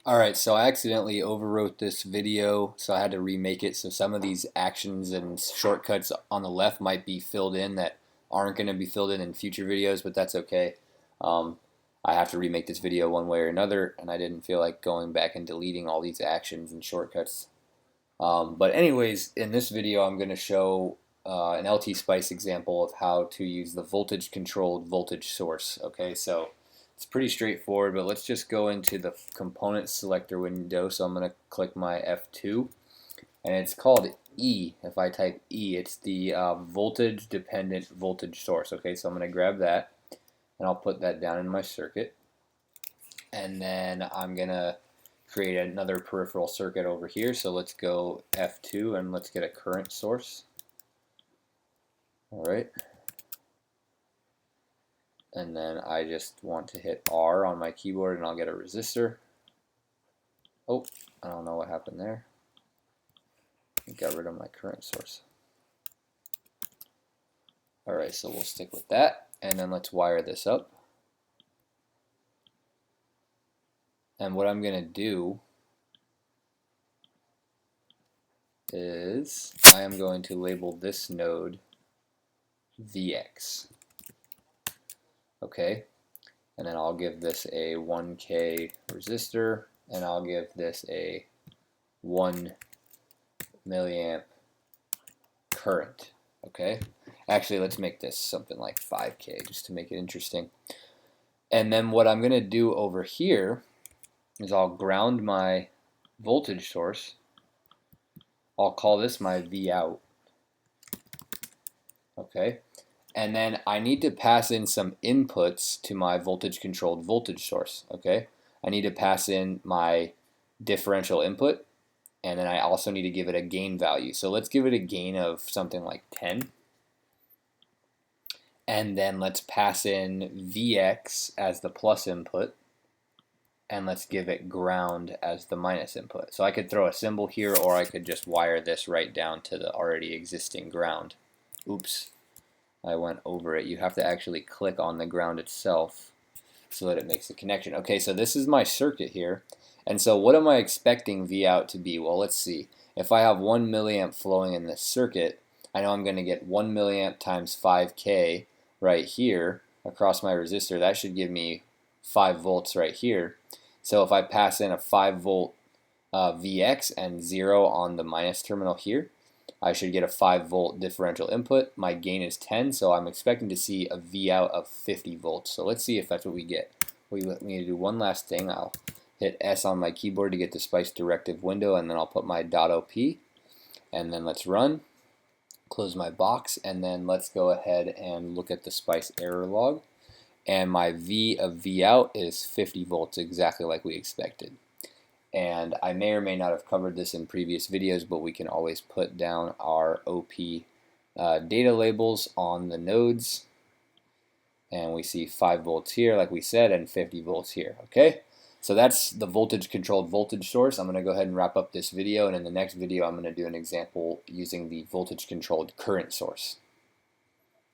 Alright, so I accidentally overwrote this video, so I had to remake it. So some of these actions and shortcuts on the left might be filled in that aren't going to be filled in future videos, but that's okay. Um, I have to remake this video one way or another, and I didn't feel like going back and deleting all these actions and shortcuts. But anyways, in this video, I'm going to show an LT Spice example of how to use the voltage controlled voltage source. Okay, so it's pretty straightforward, but let's just go into the component selector window. So I'm going to click my F2, and it's called E. If I type E, it's the voltage dependent voltage source. Okay, so I'm going to grab that, and I'll put that down in my circuit, and then I'm going to create another peripheral circuit over here. So let's go F2 and let's get a current source. All right. And then I just want to hit R on my keyboard and I'll get a resistor. Oh, I don't know what happened there. I got rid of my current source. All right, so we'll stick with that. And then let's wire this up. And what I'm going to do is I am going to label this node VX. Okay, and then I'll give this a 1K resistor, and I'll give this a 1 milliamp current. Okay, actually let's make this something like 5K just to make it interesting. And then what I'm going to do over here is I'll ground my voltage source. I'll call this my V out. Okay, and then I need to pass in some inputs to my voltage controlled voltage source. Okay, I need to pass in my differential input, and then I also need to give it a gain value. So let's give it a gain of something like 10, and then let's pass in Vx as the plus input, and let's give it ground as the minus input. So I could throw a symbol here, or I could just wire this right down to the already existing ground. Oops, I went over it. You have to actually click on the ground itself so that it makes the connection. Okay, so this is my circuit here. And so what am I expecting V out to be? Well, let's see. If I have 1 milliamp flowing in this circuit, I know I'm going to get 1 milliamp times 5K right here across my resistor. That should give me 5 volts right here. So if I pass in a 5 volt Vx and 0 on the minus terminal here, I should get a 5 volt differential input. My gain is 10, so I'm expecting to see a V out of 50 volts. So let's see if that's what we get. We need to do one last thing. I'll hit S on my keyboard to get the Spice directive window, and then I'll put my .op, and then let's run. Close my box, and then let's go ahead and look at the Spice error log. And my V of V out is 50 volts, exactly like we expected. And I may or may not have covered this in previous videos, but we can always put down our OP data labels on the nodes. And we see 5 volts here, like we said, and 50 volts here. Okay, so that's the voltage controlled voltage source. I'm going to go ahead and wrap up this video, and in the next video I'm going to do an example using the voltage controlled current source.